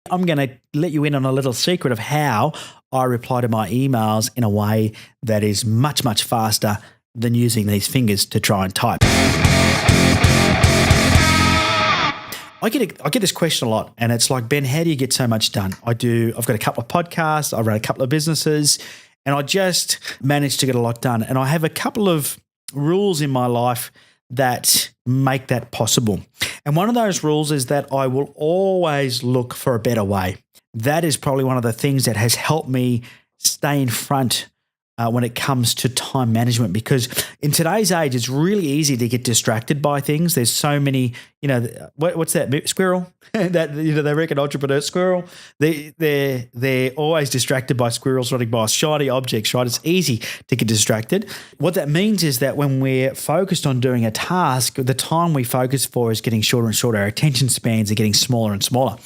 I'm going to let you in on a little secret of how I reply to my emails in a way that is much, much faster than using these fingers to try and type. I get this question a lot, and it's like, Ben, how do you get so much done? I've got a couple of podcasts, I run a couple of businesses, and I just managed to get a lot done. And I have a couple of rules in my life that make that possible. And one of those rules is that I will always look for a better way. That is probably one of the things that has helped me stay in front when it comes to time management, because in today's age, it's really easy to get distracted by things. There's so many, what's that squirrel? That they reckon entrepreneur squirrel. They're always distracted by squirrels running by shiny objects, right? It's easy to get distracted. What that means is that when we're focused on doing a task, the time we focus for is getting shorter and shorter. Our attention spans are getting smaller and smaller.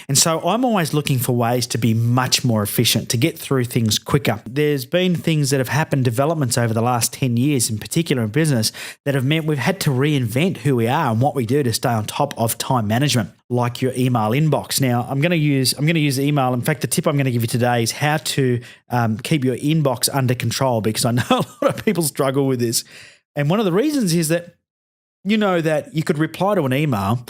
And so I'm always looking for ways to be much more efficient, to get through things quicker. There's been things that have happened, developments over the last 10 years, in particular in business, that have meant we've had to reinvent who we are and what we do to stay on top of time management, like your email inbox. Now, I'm going to use email. In fact, the tip I'm going to give you today is how to keep your inbox under control, because I know a lot of people struggle with this. And one of the reasons is that that you could reply to an email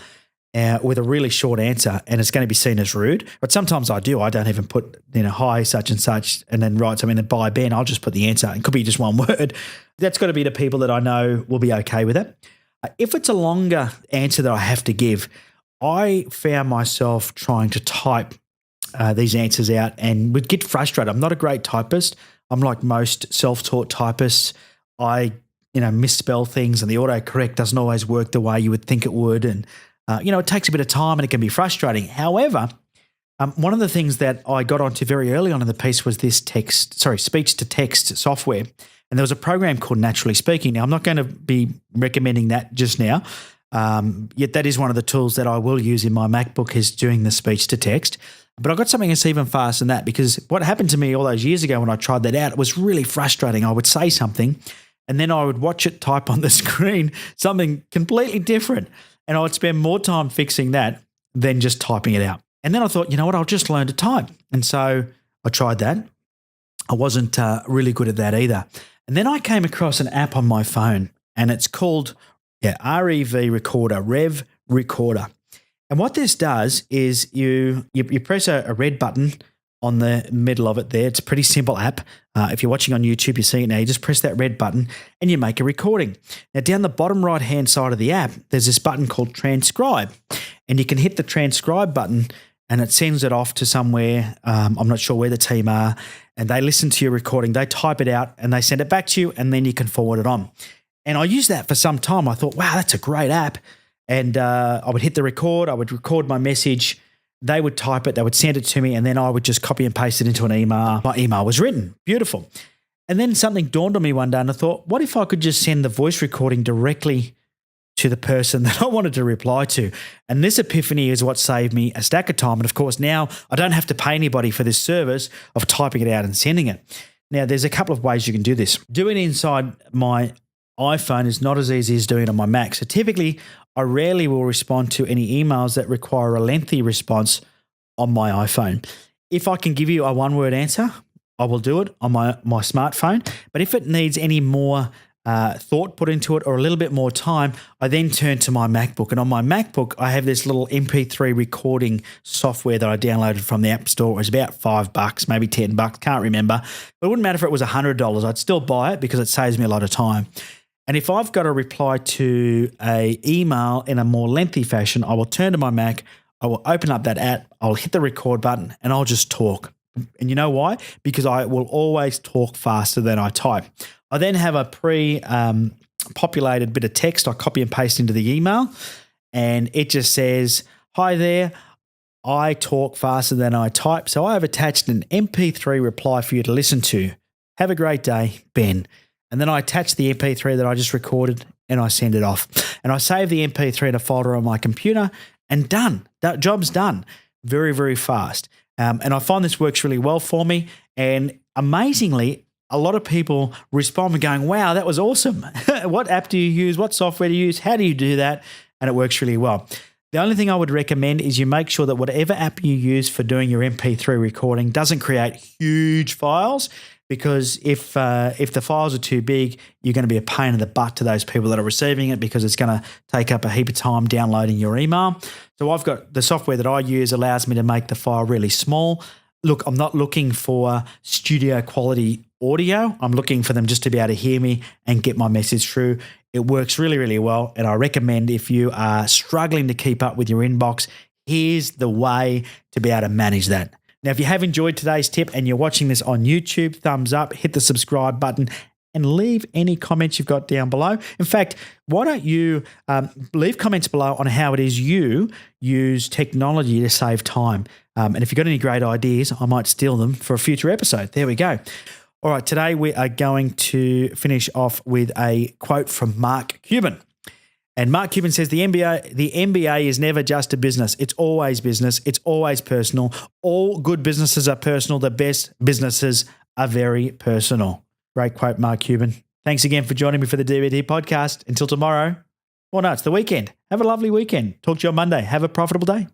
with a really short answer, and it's going to be seen as rude. But sometimes I do. I don't even put, hi, such and such, and then write something, and bye, Ben. I'll just put the answer. It could be just one word. That's got to be the people that I know will be okay with it. If it's a longer answer that I have to give, I found myself trying to type these answers out and would get frustrated. I'm not a great typist. I'm like most self-taught typists. I, misspell things, and the autocorrect doesn't always work the way you would think it would. And it takes a bit of time and it can be frustrating. However, one of the things that I got onto very early on in the piece was this speech-to-text software. And there was a program called Naturally Speaking. Now, I'm not going to be recommending that just now, yet that is one of the tools that I will use in my MacBook, is doing the speech-to-text. But I got something that's even faster than that, because what happened to me all those years ago when I tried that out, it was really frustrating. I would say something, and then I would watch it type on the screen something completely different. And I would spend more time fixing that than just typing it out. And then I thought, I'll just learn to type. And so I tried that. I wasn't really good at that either. And then I came across an app on my phone, and it's called REV Recorder, Rev Recorder. And what this does is you press a red button on the middle of it there. It's a pretty simple app. If you're watching on YouTube, you see it now. You just press that red button and you make a recording. Now, down the bottom right-hand side of the app, there's this button called Transcribe. And you can hit the Transcribe button and it sends it off to somewhere. I'm not sure where the team are. And they listen to your recording. They type it out and they send it back to you, and then you can forward it on. And I used that for some time. I thought, wow, that's a great app. And I would hit the record. I would record my message. They would type it, they would send it to me, and then I would just copy and paste it into an email. My email was written. Beautiful. And then something dawned on me one day, and I thought, what if I could just send the voice recording directly to the person that I wanted to reply to? And this epiphany is what saved me a stack of time. And of course, now I don't have to pay anybody for this service of typing it out and sending it. Now, there's a couple of ways you can do this. Doing it inside my iPhone is not as easy as doing it on my Mac. So typically, I rarely will respond to any emails that require a lengthy response on my iPhone. If I can give you a one-word answer, I will do it on my smartphone. But if it needs any more thought put into it or a little bit more time, I then turn to my MacBook. And on my MacBook, I have this little MP3 recording software that I downloaded from the App Store. It was about $5, maybe $10, can't remember. But it wouldn't matter if it was $100. I'd still buy it because it saves me a lot of time. And if I've got to reply to an email in a more lengthy fashion, I will turn to my Mac, I will open up that app, I'll hit the record button, and I'll just talk. And you know why? Because I will always talk faster than I type. I then have a pre-populated bit of text I copy and paste into the email, and it just says, "Hi there, I talk faster than I type, so I have attached an MP3 reply for you to listen to. Have a great day, Ben." And then I attach the MP3 that I just recorded and I send it off. And I save the MP3 in a folder on my computer, and done. That job's done very, very fast. And I find this works really well for me. And amazingly, a lot of people respond by going, wow, that was awesome. What app do you use? What software do you use? How do you do that? And it works really well. The only thing I would recommend is you make sure that whatever app you use for doing your MP3 recording doesn't create huge files, because if the files are too big, you're going to be a pain in the butt to those people that are receiving it, because it's going to take up a heap of time downloading your email. So I've got the software that I use allows me to make the file really small. Look, I'm not looking for studio quality audio. I'm looking for them just to be able to hear me and get my message through. It works really, really well. And I recommend, if you are struggling to keep up with your inbox, here's the way to be able to manage that. Now, if you have enjoyed today's tip and you're watching this on YouTube, thumbs up, hit the subscribe button, and leave any comments you've got down below. In fact, why don't you leave comments below on how it is you use technology to save time. And if you've got any great ideas, I might steal them for a future episode. There we go. All right, today we are going to finish off with a quote from Mark Cuban. And Mark Cuban says, the MBA is never just a business. It's always business. It's always personal. All good businesses are personal. The best businesses are very personal. Great quote, Mark Cuban. Thanks again for joining me for the DVD podcast. Until tomorrow. Well, no, it's the weekend. Have a lovely weekend. Talk to you on Monday. Have a profitable day.